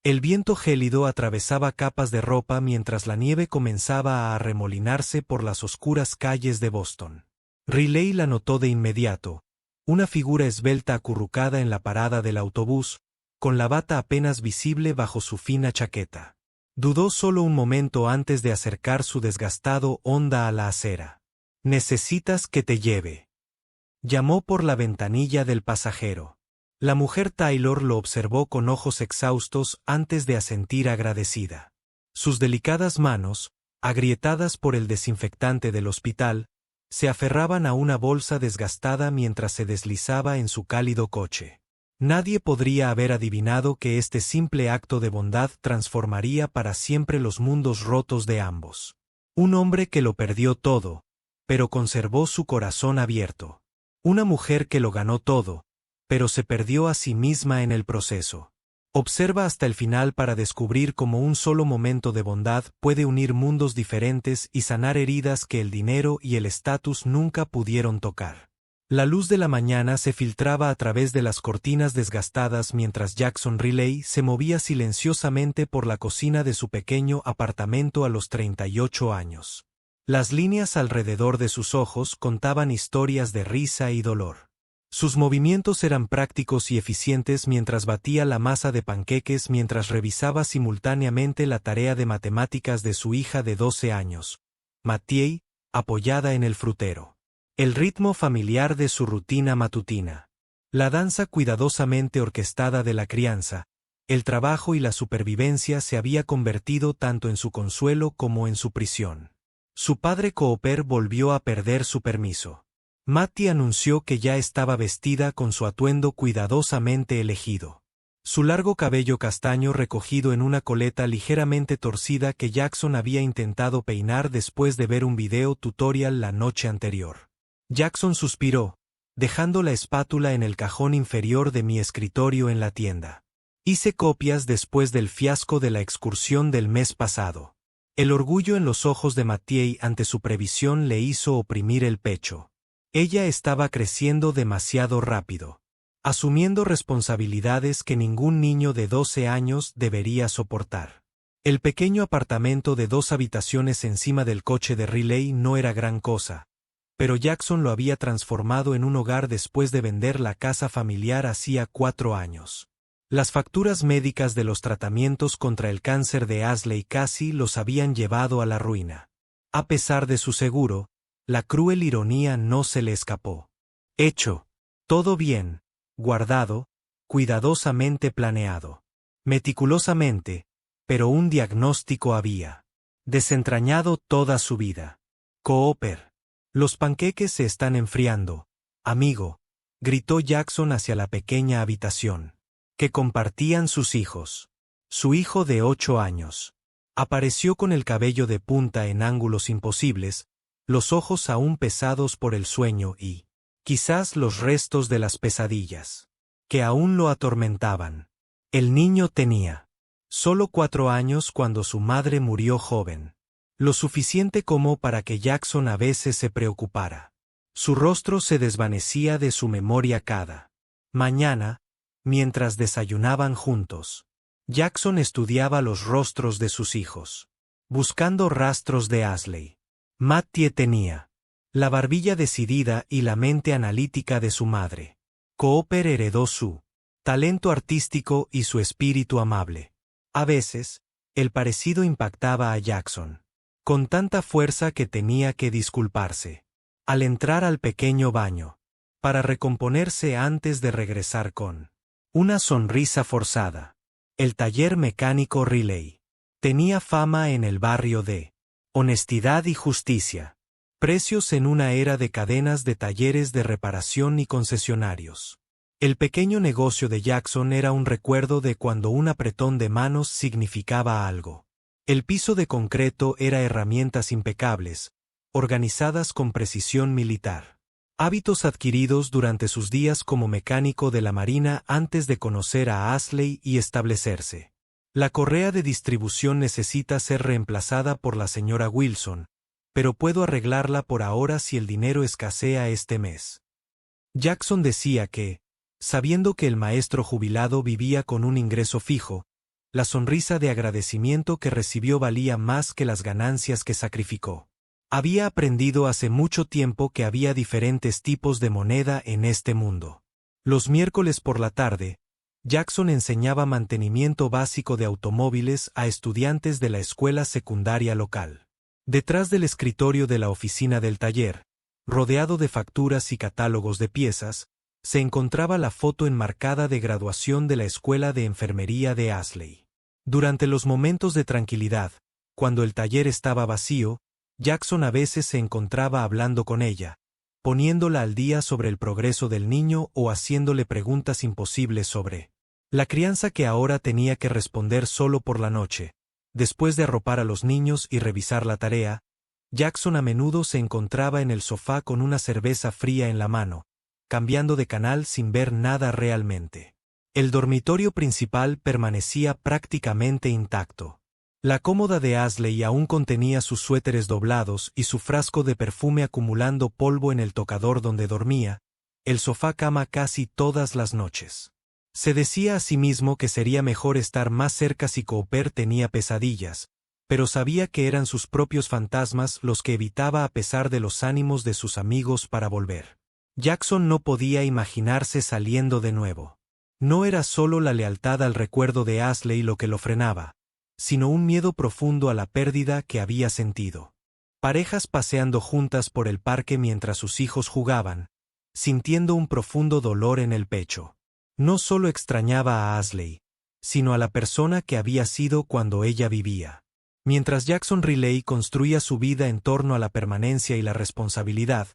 El viento gélido atravesaba capas de ropa mientras la nieve comenzaba a arremolinarse por las oscuras calles de Boston. Riley la notó de inmediato, una figura esbelta acurrucada en la parada del autobús, con la bata apenas visible bajo su fina chaqueta. Dudó solo un momento antes de acercar su desgastado Honda a la acera. «¿Necesitas que te lleve?», llamó por la ventanilla del pasajero. La mujer Taylor lo observó con ojos exhaustos antes de asentir agradecida. Sus delicadas manos, agrietadas por el desinfectante del hospital, se aferraban a una bolsa desgastada mientras se deslizaba en su cálido coche. Nadie podría haber adivinado que este simple acto de bondad transformaría para siempre los mundos rotos de ambos. Un hombre que lo perdió todo, pero conservó su corazón abierto. Una mujer que lo ganó todo, pero se perdió a sí misma en el proceso. Observa hasta el final para descubrir cómo un solo momento de bondad puede unir mundos diferentes y sanar heridas que el dinero y el estatus nunca pudieron tocar. La luz de la mañana se filtraba a través de las cortinas desgastadas mientras Jackson Riley se movía silenciosamente por la cocina de su pequeño apartamento a los 38 años. Las líneas alrededor de sus ojos contaban historias de risa y dolor. Sus movimientos eran prácticos y eficientes mientras batía la masa de panqueques mientras revisaba simultáneamente la tarea de matemáticas de su hija de 12 años, Mathieu, apoyada en el frutero. El ritmo familiar de su rutina matutina. La danza cuidadosamente orquestada de la crianza, el trabajo y la supervivencia se había convertido tanto en su consuelo como en su prisión. Su padre Cooper volvió a perder su permiso. Mattie anunció que ya estaba vestida con su atuendo cuidadosamente elegido. Su largo cabello castaño recogido en una coleta ligeramente torcida que Jackson había intentado peinar después de ver un video tutorial la noche anterior. Jackson suspiró, dejando la espátula en el cajón inferior de mi escritorio en la tienda. Hice copias después del fiasco de la excursión del mes pasado. El orgullo en los ojos de Mathieu ante su previsión le hizo oprimir el pecho. Ella estaba creciendo demasiado rápido, asumiendo responsabilidades que ningún niño de 12 años debería soportar. El pequeño apartamento de 2 habitaciones encima del coche de Riley no era gran cosa, pero Jackson lo había transformado en un hogar después de vender la casa familiar hacía 4 años. Las facturas médicas de los tratamientos contra el cáncer de Ashley Cassie los habían llevado a la ruina. A pesar de su seguro, la cruel ironía no se le escapó. Hecho. Todo bien, guardado, cuidadosamente planeado. Meticulosamente, pero un diagnóstico había desentrañado toda su vida. Cooper. Los panqueques se están enfriando, amigo, gritó Jackson hacia la pequeña habitación que compartían sus hijos. Su hijo de 8 años. Apareció con el cabello de punta en ángulos imposibles, los ojos aún pesados por el sueño y, quizás los restos de las pesadillas, que aún lo atormentaban. El niño tenía solo 4 años cuando su madre murió joven. Lo suficiente como para que Jackson a veces se preocupara. Su rostro se desvanecía de su memoria cada mañana, mientras desayunaban juntos. Jackson estudiaba los rostros de sus hijos, buscando rastros de Ashley. Mattie tenía la barbilla decidida y la mente analítica de su madre. Cooper heredó su talento artístico y su espíritu amable. A veces, el parecido impactaba a Jackson, con tanta fuerza que tenía que disculparse, al entrar al pequeño baño, para recomponerse antes de regresar con una sonrisa forzada. El taller mecánico Riley tenía fama en el barrio de honestidad y justicia, precios en una era de cadenas de talleres de reparación y concesionarios. El pequeño negocio de Jackson era un recuerdo de cuando un apretón de manos significaba algo. El piso de concreto era herramientas impecables, organizadas con precisión militar. Hábitos adquiridos durante sus días como mecánico de la Marina antes de conocer a Ashley y establecerse. La correa de distribución necesita ser reemplazada por la señora Wilson, pero puedo arreglarla por ahora si el dinero escasea este mes. Jackson decía que, sabiendo que el maestro jubilado vivía con un ingreso fijo, La sonrisa de agradecimiento que recibió valía más que las ganancias que sacrificó. Había aprendido hace mucho tiempo que había diferentes tipos de moneda en este mundo. Los miércoles por la tarde, Jackson enseñaba mantenimiento básico de automóviles a estudiantes de la escuela secundaria local. Detrás del escritorio de la oficina del taller, rodeado de facturas y catálogos de piezas, se encontraba la foto enmarcada de graduación de la escuela de enfermería de Ashley. Durante los momentos de tranquilidad, cuando el taller estaba vacío, Jackson a veces se encontraba hablando con ella, poniéndola al día sobre el progreso del niño o haciéndole preguntas imposibles sobre la crianza que ahora tenía que responder solo por la noche. Después de arropar a los niños y revisar la tarea, Jackson a menudo se encontraba en el sofá con una cerveza fría en la mano, cambiando de canal sin ver nada realmente. El dormitorio principal permanecía prácticamente intacto. La cómoda de Ashley aún contenía sus suéteres doblados y su frasco de perfume acumulando polvo en el tocador donde dormía, el sofá cama casi todas las noches. Se decía a sí mismo que sería mejor estar más cerca si Cooper tenía pesadillas, pero sabía que eran sus propios fantasmas los que evitaba a pesar de los ánimos de sus amigos para volver. Jackson no podía imaginarse saliendo de nuevo. No era solo la lealtad al recuerdo de Ashley lo que lo frenaba, sino un miedo profundo a la pérdida que había sentido. Parejas paseando juntas por el parque mientras sus hijos jugaban, sintiendo un profundo dolor en el pecho. No solo extrañaba a Ashley, sino a la persona que había sido cuando ella vivía. Mientras Jackson Riley construía su vida en torno a la permanencia y la responsabilidad,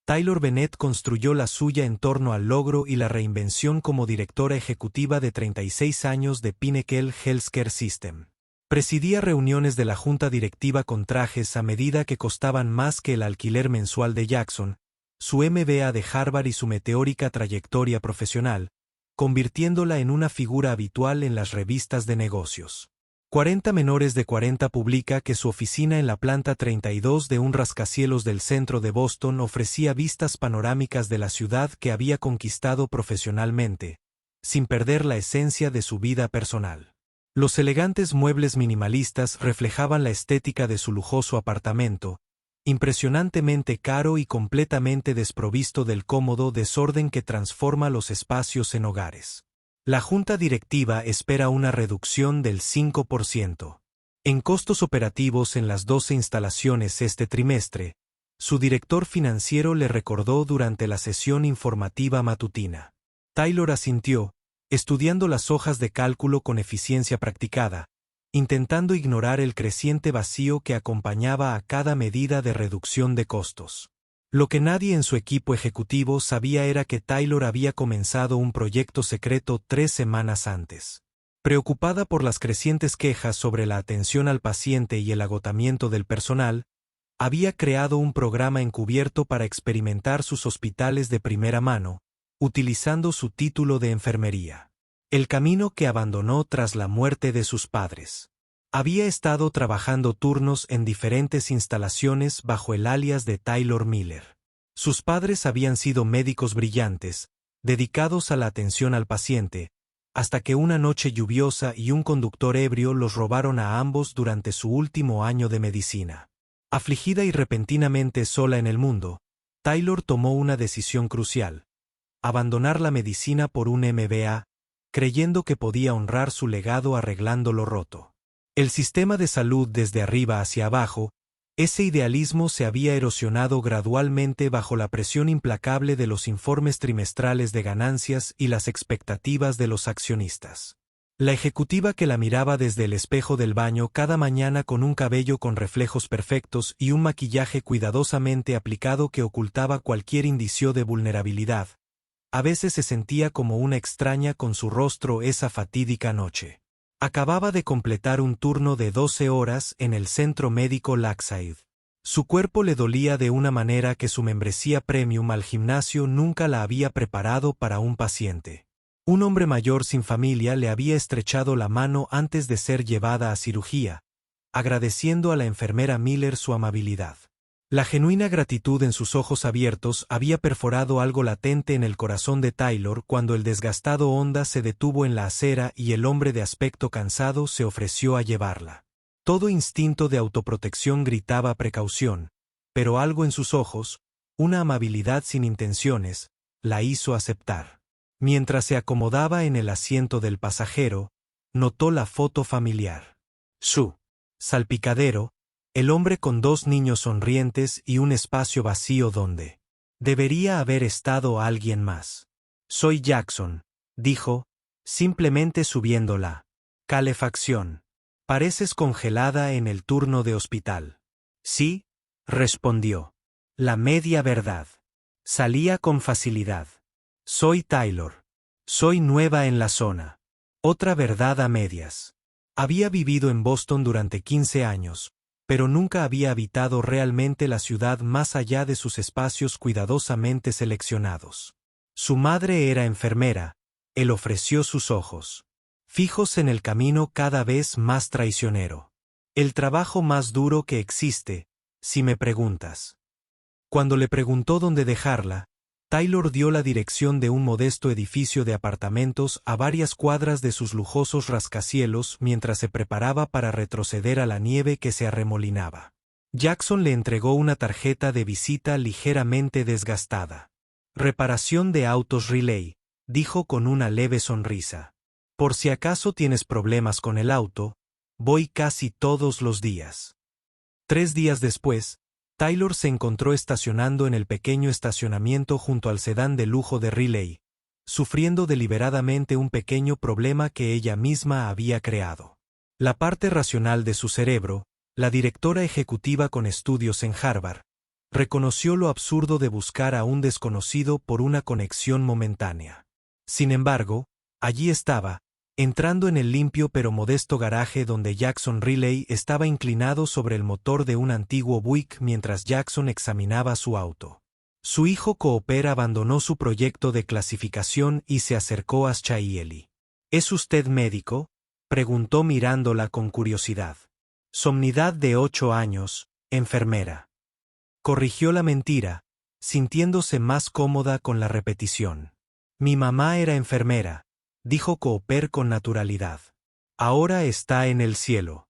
Taylor Bennett construyó la suya en torno al logro y la reinvención como directora ejecutiva de 36 años de Pinnacle Healthcare System. Presidía reuniones de la junta directiva con trajes a medida que costaban más que el alquiler mensual de Jackson, su MBA de Harvard y su meteórica trayectoria profesional, convirtiéndola en una figura habitual en las revistas de negocios. 40 menores de 40 publica que su oficina en la planta 32 de un rascacielos del centro de Boston ofrecía vistas panorámicas de la ciudad que había conquistado profesionalmente, sin perder la esencia de su vida personal. Los elegantes muebles minimalistas reflejaban la estética de su lujoso apartamento, impresionantemente caro y completamente desprovisto del cómodo desorden que transforma los espacios en hogares. La junta directiva espera una reducción del 5% en costos operativos en las 12 instalaciones este trimestre, su director financiero le recordó durante la sesión informativa matutina. Taylor asintió, estudiando las hojas de cálculo con eficiencia practicada, intentando ignorar el creciente vacío que acompañaba a cada medida de reducción de costos. Lo que nadie en su equipo ejecutivo sabía era que Taylor había comenzado un proyecto secreto 3 semanas antes. Preocupada por las crecientes quejas sobre la atención al paciente y el agotamiento del personal, había creado un programa encubierto para experimentar sus hospitales de primera mano, utilizando su título de enfermería. El camino que abandonó tras la muerte de sus padres. Había estado trabajando turnos en diferentes instalaciones bajo el alias de Taylor Miller. Sus padres habían sido médicos brillantes, dedicados a la atención al paciente, hasta que una noche lluviosa y un conductor ebrio los robaron a ambos durante su último año de medicina. Afligida y repentinamente sola en el mundo, Taylor tomó una decisión crucial: abandonar la medicina por un MBA, creyendo que podía honrar su legado arreglando lo roto. El sistema de salud desde arriba hacia abajo, ese idealismo se había erosionado gradualmente bajo la presión implacable de los informes trimestrales de ganancias y las expectativas de los accionistas. La ejecutiva que la miraba desde el espejo del baño cada mañana con un cabello con reflejos perfectos y un maquillaje cuidadosamente aplicado que ocultaba cualquier indicio de vulnerabilidad, a veces se sentía como una extraña con su rostro esa fatídica noche. Acababa de completar un turno de 12 horas en el centro médico Lakeside. Su cuerpo le dolía de una manera que su membresía premium al gimnasio nunca la había preparado para un paciente. Un hombre mayor sin familia le había estrechado la mano antes de ser llevada a cirugía, agradeciendo a la enfermera Miller su amabilidad. La genuina gratitud en sus ojos abiertos había perforado algo latente en el corazón de Taylor cuando el desgastado Honda se detuvo en la acera y el hombre de aspecto cansado se ofreció a llevarla. Todo instinto de autoprotección gritaba precaución, pero algo en sus ojos, una amabilidad sin intenciones, la hizo aceptar. Mientras se acomodaba en el asiento del pasajero, notó la foto familiar. Su salpicadero, el hombre con dos niños sonrientes y un espacio vacío donde debería haber estado alguien más. Soy Jackson, dijo, simplemente subiendo la calefacción. Pareces congelada en el turno de hospital. Sí, respondió. La media verdad. Salía con facilidad. Soy Taylor. Soy nueva en la zona. Otra verdad a medias. Había vivido en Boston durante 15 años, pero nunca había habitado realmente la ciudad más allá de sus espacios cuidadosamente seleccionados. Su madre era enfermera, él ofreció sus ojos, fijos en el camino cada vez más traicionero. El trabajo más duro que existe, si me preguntas. Cuando le preguntó dónde dejarla, Taylor dio la dirección de un modesto edificio de apartamentos a varias cuadras de sus lujosos rascacielos mientras se preparaba para retroceder a la nieve que se arremolinaba. Jackson le entregó una tarjeta de visita ligeramente desgastada. Reparación de autos Riley, dijo con una leve sonrisa. Por si acaso tienes problemas con el auto, voy casi todos los días. 3 días después, Taylor se encontró estacionando en el pequeño estacionamiento junto al sedán de lujo de Riley, sufriendo deliberadamente un pequeño problema que ella misma había creado. La parte racional de su cerebro, la directora ejecutiva con estudios en Harvard, reconoció lo absurdo de buscar a un desconocido por una conexión momentánea. Sin embargo, allí estaba, entrando en el limpio pero modesto garaje donde Jackson Riley estaba inclinado sobre el motor de un antiguo Buick mientras Jackson examinaba su auto. Su hijo Cooper abandonó su proyecto de clasificación y se acercó a Shayeli. ¿Es usted médico?, preguntó mirándola con curiosidad. Somnidad de 8 años, enfermera. Corrigió la mentira, sintiéndose más cómoda con la repetición. Mi mamá era enfermera, dijo Cooper con naturalidad. Ahora está en el cielo.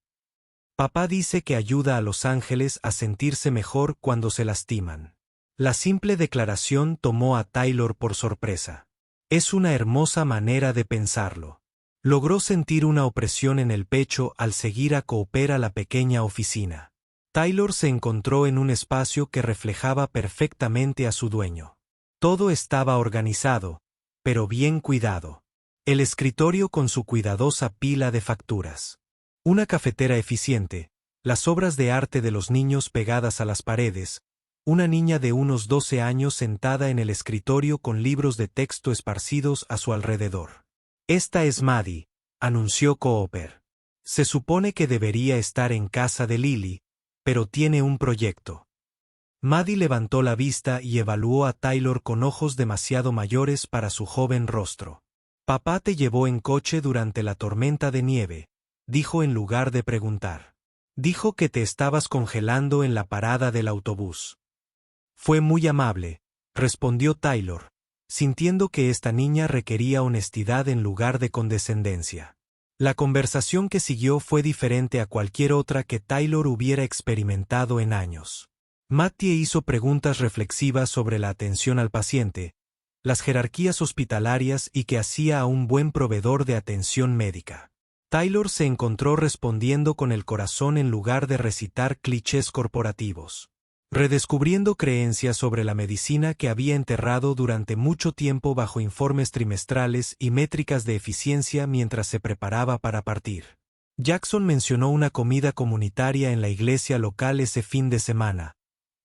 Papá dice que ayuda a los ángeles a sentirse mejor cuando se lastiman. La simple declaración tomó a Taylor por sorpresa. Es una hermosa manera de pensarlo. Logró sentir una opresión en el pecho al seguir a Cooper a la pequeña oficina. Taylor se encontró en un espacio que reflejaba perfectamente a su dueño. Todo estaba organizado, pero bien cuidado. El escritorio con su cuidadosa pila de facturas. Una cafetera eficiente, las obras de arte de los niños pegadas a las paredes, una niña de unos 12 años sentada en el escritorio con libros de texto esparcidos a su alrededor. Esta es Maddie, anunció Cooper. Se supone que debería estar en casa de Lily, pero tiene un proyecto. Maddie levantó la vista y evaluó a Taylor con ojos demasiado mayores para su joven rostro. Papá te llevó en coche durante la tormenta de nieve, dijo en lugar de preguntar. Dijo que te estabas congelando en la parada del autobús. Fue muy amable, respondió Taylor, sintiendo que esta niña requería honestidad en lugar de condescendencia. La conversación que siguió fue diferente a cualquier otra que Taylor hubiera experimentado en años. Mattie hizo preguntas reflexivas sobre la atención al paciente, las jerarquías hospitalarias y qué hacía a un buen proveedor de atención médica. Taylor se encontró respondiendo con el corazón en lugar de recitar clichés corporativos. Redescubriendo creencias sobre la medicina que había enterrado durante mucho tiempo bajo informes trimestrales y métricas de eficiencia mientras se preparaba para partir. Jackson mencionó una comida comunitaria en la iglesia local ese fin de semana.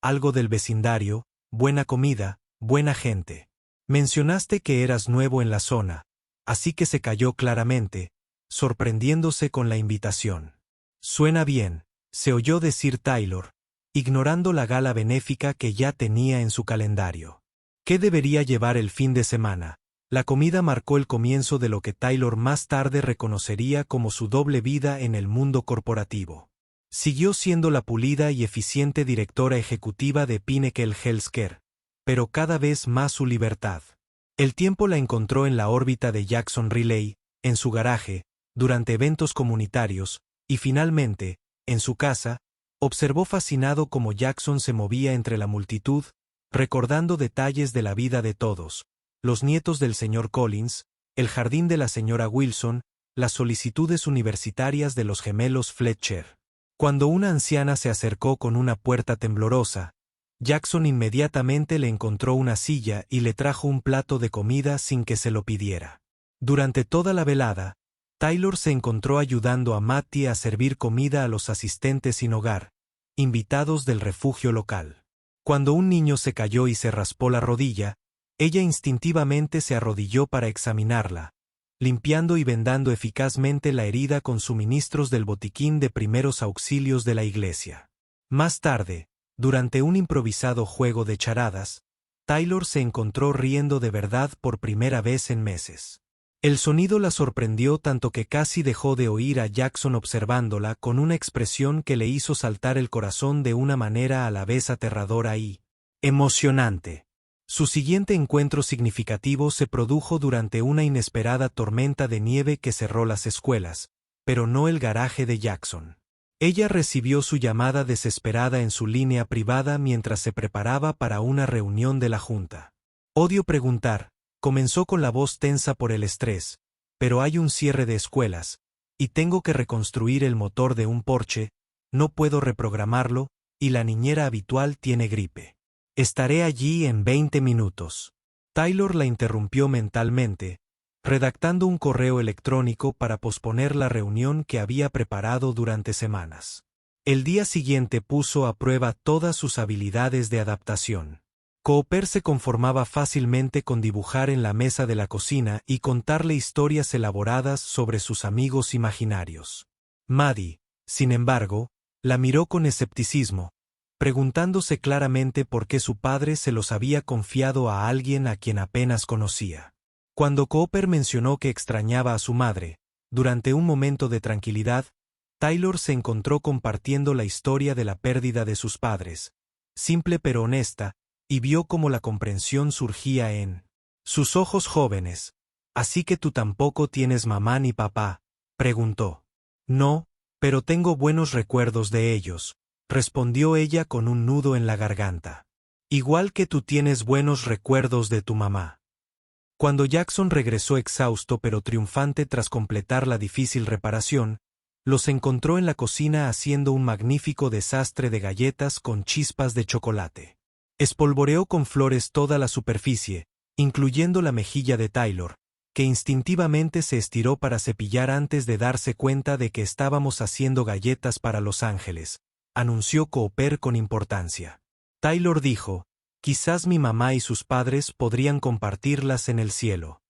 Algo del vecindario, buena comida, buena gente. Mencionaste que eras nuevo en la zona, así que se calló claramente, sorprendiéndose con la invitación. Suena bien, se oyó decir Taylor, ignorando la gala benéfica que ya tenía en su calendario. ¿Qué debería llevar el fin de semana? La comida marcó el comienzo de lo que Taylor más tarde reconocería como su doble vida en el mundo corporativo. Siguió siendo la pulida y eficiente directora ejecutiva de Pinnacle Healthcare, pero cada vez más su libertad. El tiempo la encontró en la órbita de Jackson Riley, en su garaje, durante eventos comunitarios, y finalmente, en su casa, observó fascinado cómo Jackson se movía entre la multitud, recordando detalles de la vida de todos, los nietos del señor Collins, el jardín de la señora Wilson, las solicitudes universitarias de los gemelos Fletcher. Cuando una anciana se acercó con una puerta temblorosa, Jackson inmediatamente le encontró una silla y le trajo un plato de comida sin que se lo pidiera. Durante toda la velada, Taylor se encontró ayudando a Mattie a servir comida a los asistentes sin hogar, invitados del refugio local. Cuando un niño se cayó y se raspó la rodilla, ella instintivamente se arrodilló para examinarla, limpiando y vendando eficazmente la herida con suministros del botiquín de primeros auxilios de la iglesia. Más tarde, durante un improvisado juego de charadas, Taylor se encontró riendo de verdad por primera vez en meses. El sonido la sorprendió tanto que casi dejó de oír a Jackson observándola con una expresión que le hizo saltar el corazón de una manera a la vez aterradora y emocionante. Su siguiente encuentro significativo se produjo durante una inesperada tormenta de nieve que cerró las escuelas, pero no el garaje de Jackson. Ella recibió su llamada desesperada en su línea privada mientras se preparaba para una reunión de la junta. Odio preguntar, comenzó con la voz tensa por el estrés, pero hay un cierre de escuelas, y tengo que reconstruir el motor de un Porsche, no puedo reprogramarlo, y la niñera habitual tiene gripe. Estaré allí en 20 minutos. Taylor la interrumpió mentalmente, redactando un correo electrónico para posponer la reunión que había preparado durante semanas. El día siguiente puso a prueba todas sus habilidades de adaptación. Cooper se conformaba fácilmente con dibujar en la mesa de la cocina y contarle historias elaboradas sobre sus amigos imaginarios. Maddie, sin embargo, la miró con escepticismo, preguntándose claramente por qué su padre se los había confiado a alguien a quien apenas conocía. Cuando Cooper mencionó que extrañaba a su madre, durante un momento de tranquilidad, Taylor se encontró compartiendo la historia de la pérdida de sus padres, simple pero honesta, y vio cómo la comprensión surgía en sus ojos jóvenes. «¿Así que tú tampoco tienes mamá ni papá?», preguntó. «No, pero tengo buenos recuerdos de ellos», respondió ella con un nudo en la garganta. «Igual que tú tienes buenos recuerdos de tu mamá». Cuando Jackson regresó exhausto pero triunfante tras completar la difícil reparación, los encontró en la cocina haciendo un magnífico desastre de galletas con chispas de chocolate. Espolvoreó con flores toda la superficie, incluyendo la mejilla de Taylor, que instintivamente se estiró para cepillar antes de darse cuenta de que estábamos haciendo galletas para Los Ángeles, anunció Cooper con importancia. Taylor dijo, «Quizás mi mamá y sus padres podrían compartirlas en el cielo».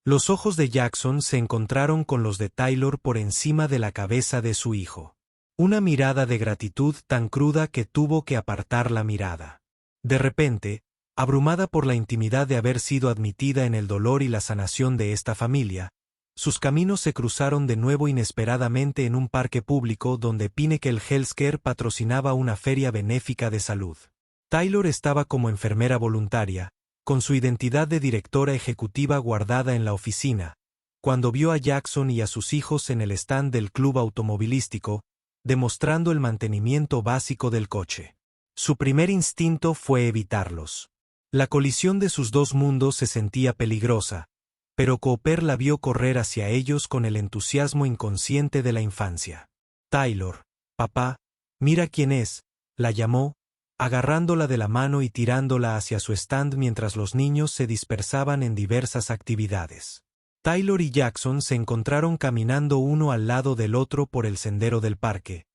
Los ojos de Jackson se encontraron con los de Taylor por encima de la cabeza de su hijo. Una mirada de gratitud tan cruda que tuvo que apartar la mirada. De repente, abrumada por la intimidad de haber sido admitida en el dolor y la sanación de esta familia, sus caminos se cruzaron de nuevo inesperadamente en un parque público donde Pinnacle Healthcare patrocinaba una feria benéfica de salud. Taylor estaba como enfermera voluntaria, con su identidad de directora ejecutiva guardada en la oficina, cuando vio a Jackson y a sus hijos en el stand del club automovilístico, demostrando el mantenimiento básico del coche. Su primer instinto fue evitarlos. La colisión de sus dos mundos se sentía peligrosa, pero Cooper la vio correr hacia ellos con el entusiasmo inconsciente de la infancia. «Taylor, papá, mira quién es», la llamó, agarrándola de la mano y tirándola hacia su stand mientras los niños se dispersaban en diversas actividades. Taylor y Jackson se encontraron caminando uno al lado del otro por el sendero del parque,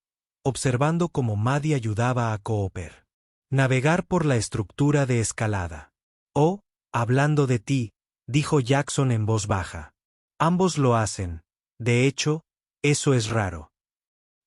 observando cómo Maddie ayudaba a Cooper. Navegar por la estructura de escalada. «Oh, hablando de ti», dijo Jackson en voz baja. «Ambos lo hacen. De hecho, eso es raro».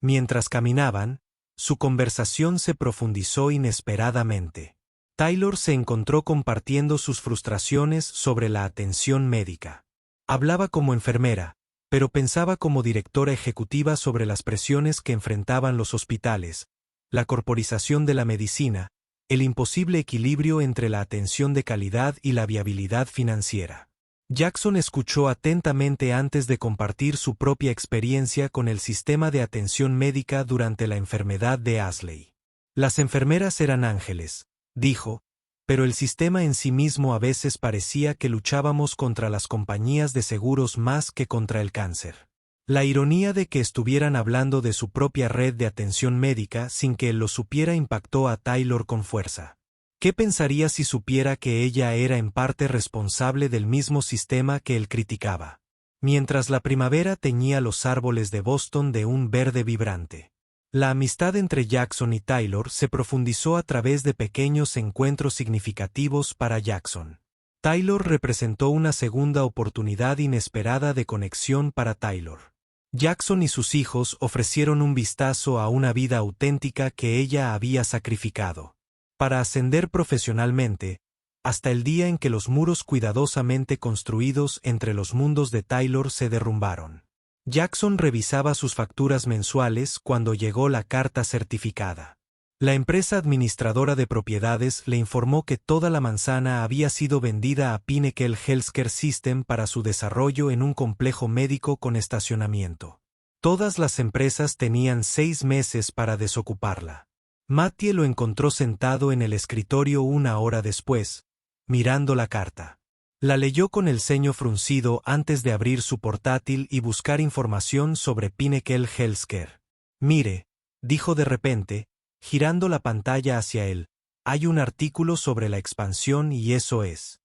Mientras caminaban, su conversación se profundizó inesperadamente. Taylor se encontró compartiendo sus frustraciones sobre la atención médica. Hablaba como enfermera, pero pensaba como directora ejecutiva sobre las presiones que enfrentaban los hospitales, la corporización de la medicina, el imposible equilibrio entre la atención de calidad y la viabilidad financiera. Jackson escuchó atentamente antes de compartir su propia experiencia con el sistema de atención médica durante la enfermedad de Ashley. Las enfermeras eran ángeles, dijo, pero el sistema en sí mismo a veces parecía que luchábamos contra las compañías de seguros más que contra el cáncer. La ironía de que estuvieran hablando de su propia red de atención médica sin que él lo supiera impactó a Taylor con fuerza. ¿Qué pensaría si supiera que ella era en parte responsable del mismo sistema que él criticaba? Mientras la primavera teñía los árboles de Boston de un verde vibrante. La amistad entre Jackson y Taylor se profundizó a través de pequeños encuentros significativos para Jackson. Taylor representó una segunda oportunidad inesperada de conexión para Taylor. Jackson y sus hijos ofrecieron un vistazo a una vida auténtica que ella había sacrificado para ascender profesionalmente, hasta el día en que los muros cuidadosamente construidos entre los mundos de Taylor se derrumbaron. Jackson revisaba sus facturas mensuales cuando llegó la carta certificada. La empresa administradora de propiedades le informó que toda la manzana había sido vendida a Pinnacle Healthcare System para su desarrollo en un complejo médico con estacionamiento. Todas las empresas tenían 6 meses para desocuparla. Mattie lo encontró sentado en el escritorio una hora después, mirando la carta. La leyó con el ceño fruncido antes de abrir su portátil y buscar información sobre Pinnacle Healthcare. Mire, dijo de repente, girando la pantalla hacia él, hay un artículo sobre la expansión y eso es.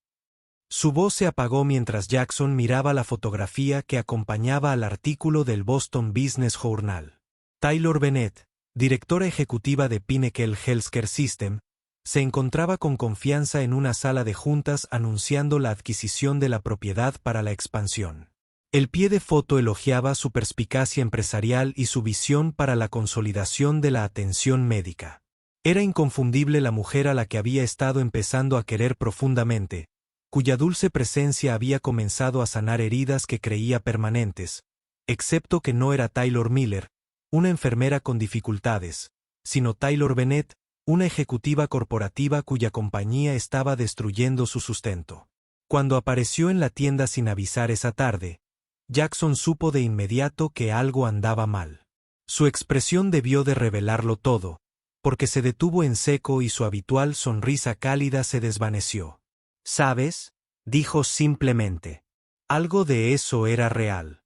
Su voz se apagó mientras Jackson miraba la fotografía que acompañaba al artículo del Boston Business Journal. Taylor Bennett, directora ejecutiva de Pinnacle Healthcare System, se encontraba con confianza en una sala de juntas anunciando la adquisición de la propiedad para la expansión. El pie de foto elogiaba su perspicacia empresarial y su visión para la consolidación de la atención médica. Era inconfundible la mujer a la que había estado empezando a querer profundamente, cuya dulce presencia había comenzado a sanar heridas que creía permanentes, excepto que no era Taylor Miller, una enfermera con dificultades, sino Taylor Bennett, una ejecutiva corporativa cuya compañía estaba destruyendo su sustento. Cuando apareció en la tienda sin avisar esa tarde, Jackson supo de inmediato que algo andaba mal. Su expresión debió de revelarlo todo, porque se detuvo en seco y su habitual sonrisa cálida se desvaneció. ¿Sabes?, dijo simplemente. Algo de eso era real.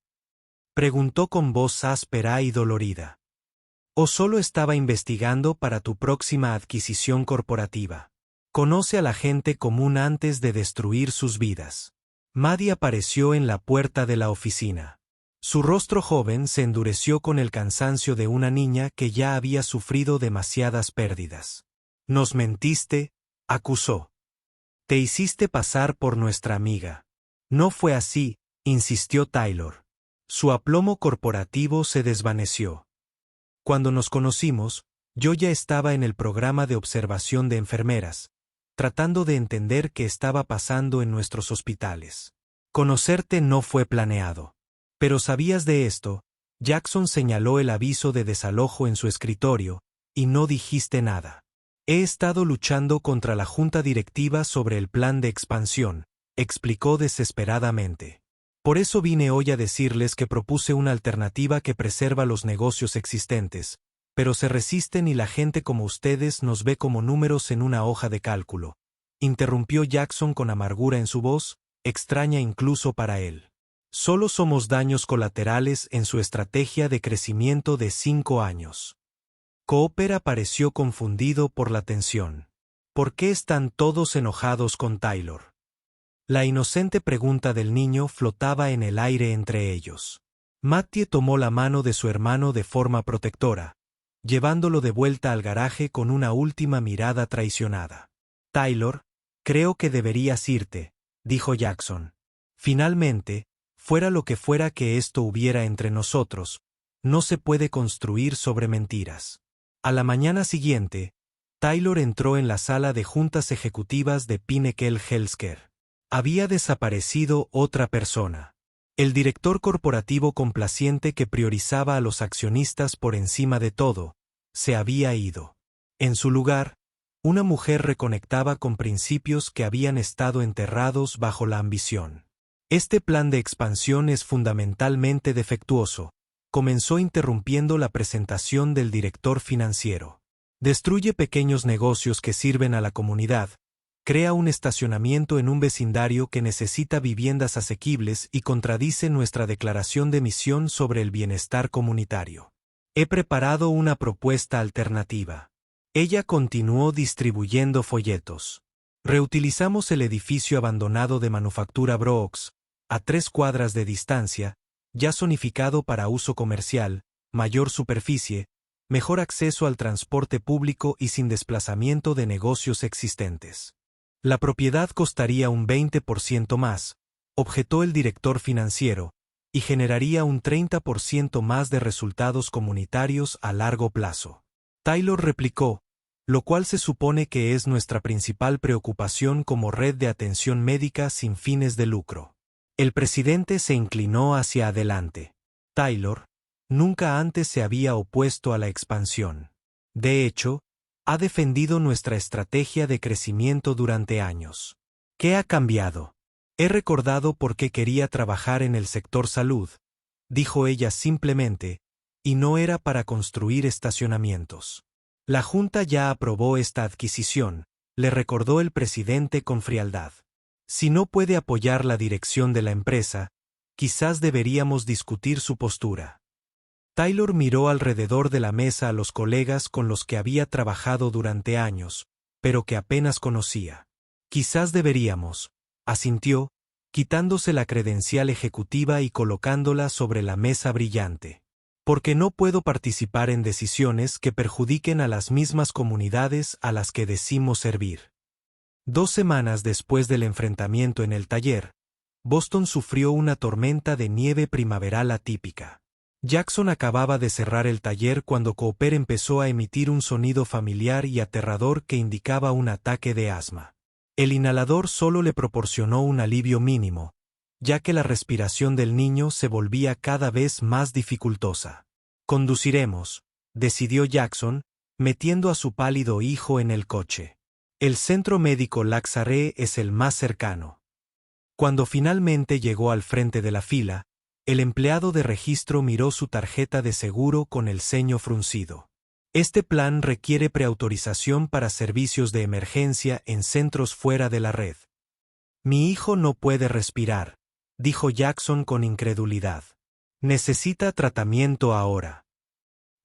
Preguntó con voz áspera y dolorida. ¿O solo estaba investigando para tu próxima adquisición corporativa? Conoce a la gente común antes de destruir sus vidas. Maddie apareció en la puerta de la oficina. Su rostro joven se endureció con el cansancio de una niña que ya había sufrido demasiadas pérdidas. «Nos mentiste», acusó. «Te hiciste pasar por nuestra amiga». «No fue así», insistió Taylor. Su aplomo corporativo se desvaneció. «Cuando nos conocimos, yo ya estaba en el programa de observación de enfermeras, tratando de entender qué estaba pasando en nuestros hospitales. Conocerte no fue planeado. Pero sabías de esto». Jackson señaló el aviso de desalojo en su escritorio, y no dijiste nada. «He estado luchando contra la junta directiva sobre el plan de expansión», explicó desesperadamente. «Por eso vine hoy a decirles que propuse una alternativa que preserva los negocios existentes, pero se resisten y la gente como ustedes nos ve como números en una hoja de cálculo», interrumpió Jackson con amargura en su voz, extraña incluso para él. «Solo somos daños colaterales en su estrategia de crecimiento de 5 años». Cooper pareció confundido por la tensión. «¿Por qué están todos enojados con Taylor?». La inocente pregunta del niño flotaba en el aire entre ellos. Mattie tomó la mano de su hermano de forma protectora, llevándolo de vuelta al garaje con una última mirada traicionada. «Taylor, creo que deberías irte», dijo Jackson. «Finalmente, fuera lo que fuera que esto hubiera entre nosotros, no se puede construir sobre mentiras». A la mañana siguiente, Taylor entró en la sala de juntas ejecutivas de Pinnacle Healthcare. Había desaparecido otra persona. El director corporativo complaciente que priorizaba a los accionistas por encima de todo, se había ido. En su lugar, una mujer reconectaba con principios que habían estado enterrados bajo la ambición. Este plan de expansión es fundamentalmente defectuoso, comenzó interrumpiendo la presentación del director financiero. Destruye pequeños negocios que sirven a la comunidad, crea un estacionamiento en un vecindario que necesita viviendas asequibles y contradice nuestra declaración de misión sobre el bienestar comunitario. He preparado una propuesta alternativa. Ella continuó distribuyendo folletos. Reutilizamos el edificio abandonado de Manufactura Brooks, a 3 cuadras de distancia, ya zonificado para uso comercial, mayor superficie, mejor acceso al transporte público y sin desplazamiento de negocios existentes. La propiedad costaría un 20% más, objetó el director financiero, y generaría un 30% más de resultados comunitarios a largo plazo. Taylor replicó, lo cual se supone que es nuestra principal preocupación como red de atención médica sin fines de lucro. El presidente se inclinó hacia adelante. Taylor nunca antes se había opuesto a la expansión. De hecho, ha defendido nuestra estrategia de crecimiento durante años. ¿Qué ha cambiado? He recordado por qué quería trabajar en el sector salud, dijo ella simplemente, y no era para construir estacionamientos. La Junta ya aprobó esta adquisición, le recordó el presidente con frialdad. Si no puede apoyar la dirección de la empresa, quizás deberíamos discutir su postura. Taylor miró alrededor de la mesa a los colegas con los que había trabajado durante años, pero que apenas conocía. Quizás deberíamos, asintió, quitándose la credencial ejecutiva y colocándola sobre la mesa brillante. Porque no puedo participar en decisiones que perjudiquen a las mismas comunidades a las que decimos servir. 2 semanas después del enfrentamiento en el taller, Boston sufrió una tormenta de nieve primaveral atípica. Jackson acababa de cerrar el taller cuando Cooper empezó a emitir un sonido familiar y aterrador que indicaba un ataque de asma. El inhalador solo le proporcionó un alivio mínimo, ya que la respiración del niño se volvía cada vez más dificultosa. Conduciremos, decidió Jackson, metiendo a su pálido hijo en el coche. El centro médico Laxare es el más cercano. Cuando finalmente llegó al frente de la fila, el empleado de registro miró su tarjeta de seguro con el ceño fruncido. Este plan requiere preautorización para servicios de emergencia en centros fuera de la red. Mi hijo no puede respirar, dijo Jackson con incredulidad. Necesita tratamiento ahora.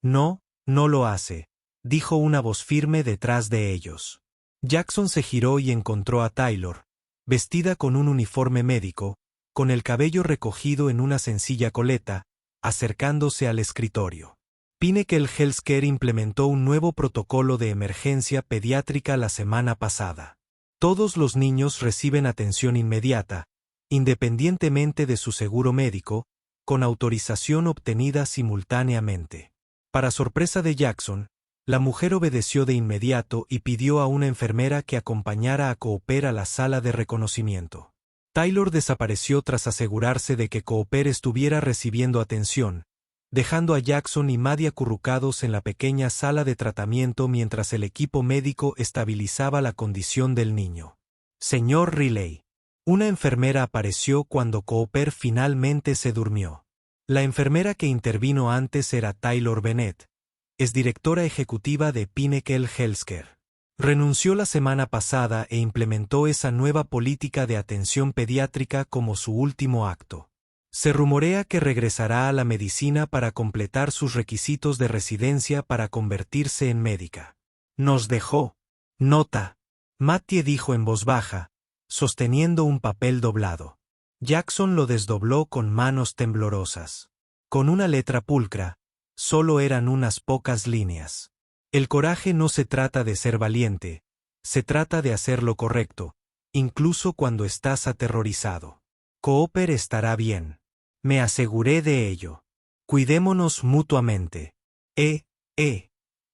No, no lo hace, dijo una voz firme detrás de ellos. Jackson se giró y encontró a Taylor, vestida con un uniforme médico, con el cabello recogido en una sencilla coleta, acercándose al escritorio. Pinnacle Healthcare implementó un nuevo protocolo de emergencia pediátrica la semana pasada. Todos los niños reciben atención inmediata, independientemente de su seguro médico, con autorización obtenida simultáneamente. Para sorpresa de Jackson, la mujer obedeció de inmediato y pidió a una enfermera que acompañara a Cooper a la sala de reconocimiento. Taylor desapareció tras asegurarse de que Cooper estuviera recibiendo atención, dejando a Jackson y Maddie acurrucados en la pequeña sala de tratamiento mientras el equipo médico estabilizaba la condición del niño. Señor Riley. Una enfermera apareció cuando Cooper finalmente se durmió. La enfermera que intervino antes era Taylor Bennett, es directora ejecutiva de Pinnacle Healthcare. Renunció la semana pasada e implementó esa nueva política de atención pediátrica como su último acto. Se rumorea que regresará a la medicina para completar sus requisitos de residencia para convertirse en médica. Nos dejó. Nota. Mattie dijo en voz baja, sosteniendo un papel doblado. Jackson lo desdobló con manos temblorosas. Con una letra pulcra, solo eran unas pocas líneas. El coraje no se trata de ser valiente, se trata de hacer lo correcto, incluso cuando estás aterrorizado. Cooper estará bien. Me aseguré de ello. Cuidémonos mutuamente.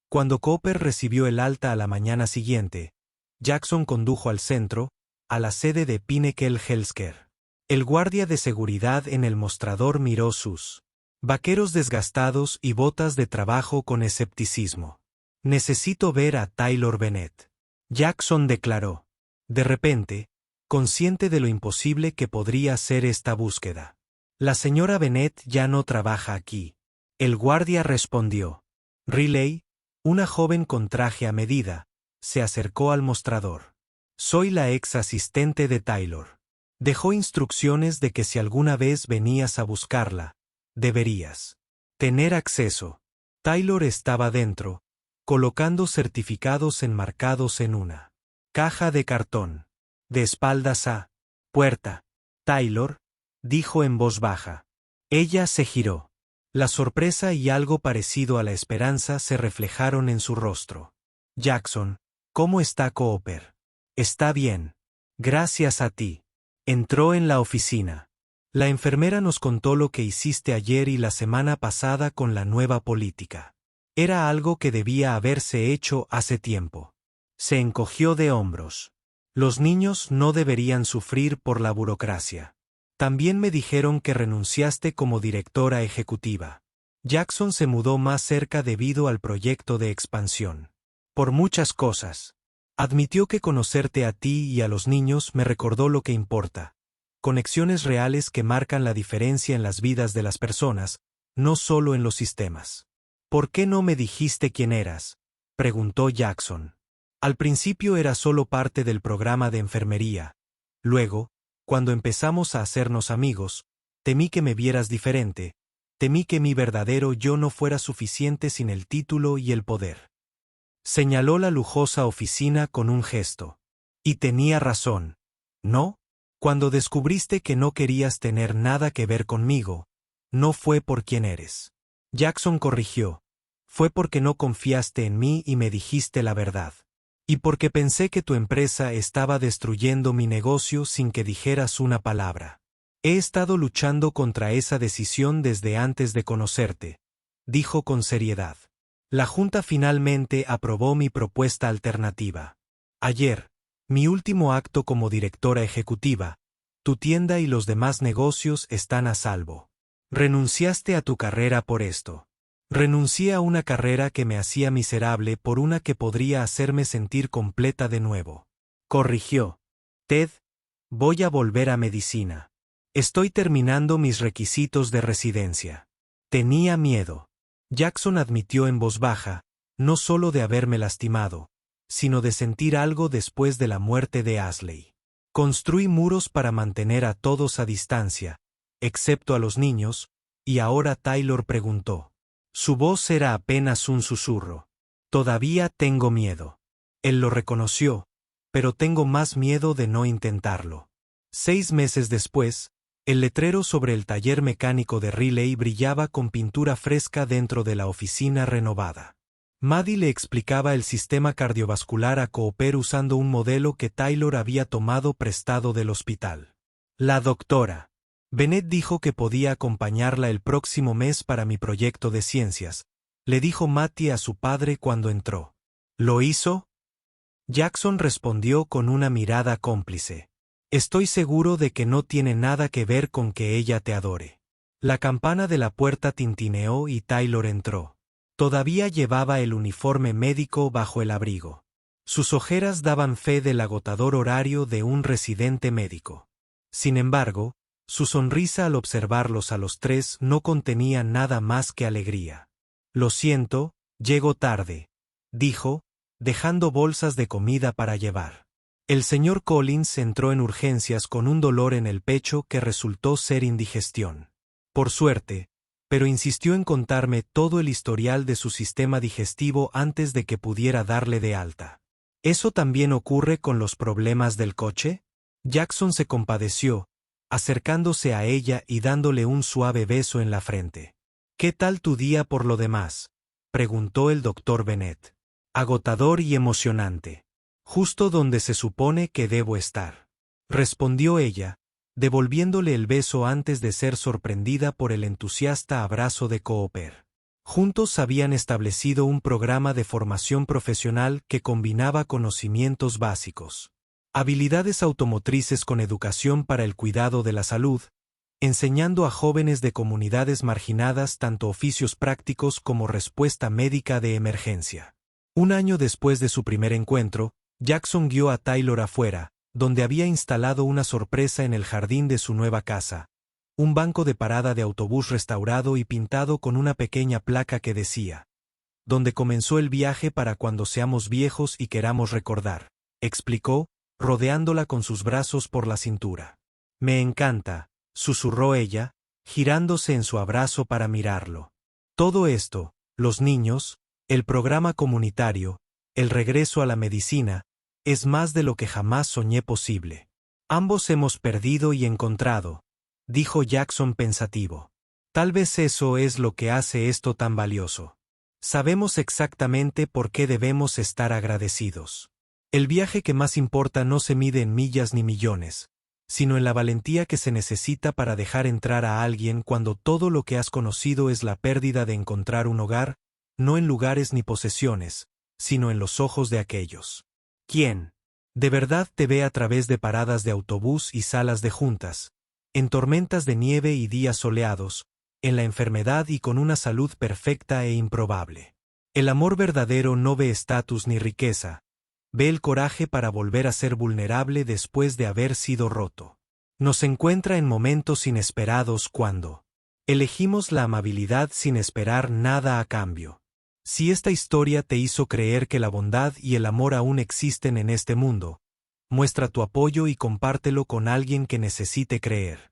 Cuando Cooper recibió el alta a la mañana siguiente, Jackson condujo al centro, a la sede de Pinnacle Healthcare. El guardia de seguridad en el mostrador miró sus vaqueros desgastados y botas de trabajo con escepticismo. Necesito ver a Taylor Bennett. Jackson declaró. De repente, consciente de lo imposible que podría ser esta búsqueda. La señora Bennett ya no trabaja aquí. El guardia respondió. Riley, una joven con traje a medida, se acercó al mostrador. Soy la ex asistente de Taylor. Dejó instrucciones de que si alguna vez venías a buscarla, deberías tener acceso. Taylor estaba dentro, colocando certificados enmarcados en una caja de cartón. De espaldas a puerta. Taylor, dijo en voz baja. Ella se giró. La sorpresa y algo parecido a la esperanza se reflejaron en su rostro. Jackson, ¿cómo está Cooper? Está bien. Gracias a ti. Entró en la oficina. La enfermera nos contó lo que hiciste ayer y la semana pasada con la nueva política. Era algo que debía haberse hecho hace tiempo. Se encogió de hombros. Los niños no deberían sufrir por la burocracia. También me dijeron que renunciaste como directora ejecutiva. Jackson se mudó más cerca debido al proyecto de expansión. Por muchas cosas. Admitió que conocerte a ti y a los niños me recordó lo que importa. Conexiones reales que marcan la diferencia en las vidas de las personas, no solo en los sistemas. ¿Por qué no me dijiste quién eras?, preguntó Jackson. Al principio era solo parte del programa de enfermería. Luego, cuando empezamos a hacernos amigos, temí que me vieras diferente, temí que mi verdadero yo no fuera suficiente sin el título y el poder. Señaló la lujosa oficina con un gesto. Y tenía razón, ¿no? Cuando descubriste que no querías tener nada que ver conmigo, no fue por quién eres. Jackson corrigió. Fue porque no confiaste en mí y me dijiste la verdad. Y porque pensé que tu empresa estaba destruyendo mi negocio sin que dijeras una palabra. He estado luchando contra esa decisión desde antes de conocerte, dijo con seriedad. La Junta finalmente aprobó mi propuesta alternativa. Ayer, mi último acto como directora ejecutiva, tu tienda y los demás negocios están a salvo. Renunciaste a tu carrera por esto. Renuncié a una carrera que me hacía miserable por una que podría hacerme sentir completa de nuevo. Corrigió. Ted, voy a volver a medicina. Estoy terminando mis requisitos de residencia. Tenía miedo. Jackson admitió en voz baja, no solo de haberme lastimado, sino de sentir algo después de la muerte de Ashley. Construí muros para mantener a todos a distancia, excepto a los niños, y ahora Taylor preguntó. Su voz era apenas un susurro. Todavía tengo miedo. Él lo reconoció, pero tengo más miedo de no intentarlo. 6 meses después, el letrero sobre el taller mecánico de Riley brillaba con pintura fresca dentro de la oficina renovada. Maddie le explicaba el sistema cardiovascular a Cooper usando un modelo que Taylor había tomado prestado del hospital. La doctora Bennett dijo que podía acompañarla el próximo mes para mi proyecto de ciencias, le dijo Mattie a su padre cuando entró. ¿Lo hizo? Jackson respondió con una mirada cómplice. Estoy seguro de que no tiene nada que ver con que ella te adore. La campana de la puerta tintineó y Taylor entró. Todavía llevaba el uniforme médico bajo el abrigo. Sus ojeras daban fe del agotador horario de un residente médico. Sin embargo, su sonrisa al observarlos a los tres no contenía nada más que alegría. Lo siento, llego tarde, dijo, dejando bolsas de comida para llevar. El señor Collins entró en urgencias con un dolor en el pecho que resultó ser indigestión. Por suerte, pero insistió en contarme todo el historial de su sistema digestivo antes de que pudiera darle de alta. ¿Eso también ocurre con los problemas del coche? Jackson se compadeció, acercándose a ella y dándole un suave beso en la frente. ¿Qué tal tu día por lo demás?, preguntó el doctor Bennett. Agotador y emocionante. Justo donde se supone que debo estar, respondió ella, devolviéndole el beso antes de ser sorprendida por el entusiasta abrazo de Cooper. Juntos habían establecido un programa de formación profesional que combinaba conocimientos básicos, Habilidades automotrices con educación para el cuidado de la salud, enseñando a jóvenes de comunidades marginadas tanto oficios prácticos como respuesta médica de emergencia. Un año después de su primer encuentro, Jackson guió a Taylor afuera, donde había instalado una sorpresa en el jardín de su nueva casa, un banco de parada de autobús restaurado y pintado con una pequeña placa que decía: «Donde comenzó el viaje para cuando seamos viejos y queramos recordar», explicó, rodeándola con sus brazos por la cintura. «Me encanta», susurró ella, girándose en su abrazo para mirarlo. Todo esto, los niños, el programa comunitario, el regreso a la medicina, es más de lo que jamás soñé posible. Ambos hemos perdido y encontrado, dijo Jackson pensativo. Tal vez eso es lo que hace esto tan valioso. Sabemos exactamente por qué debemos estar agradecidos. El viaje que más importa no se mide en millas ni millones, sino en la valentía que se necesita para dejar entrar a alguien cuando todo lo que has conocido es la pérdida de encontrar un hogar, no en lugares ni posesiones, sino en los ojos de aquellos. ¿Quién de verdad te ve a través de paradas de autobús y salas de juntas, en tormentas de nieve y días soleados, en la enfermedad y con una salud perfecta e improbable? El amor verdadero no ve estatus ni riqueza, ve el coraje para volver a ser vulnerable después de haber sido roto. Nos encuentra en momentos inesperados cuando elegimos la amabilidad sin esperar nada a cambio. Si esta historia te hizo creer que la bondad y el amor aún existen en este mundo, muestra tu apoyo y compártelo con alguien que necesite creer.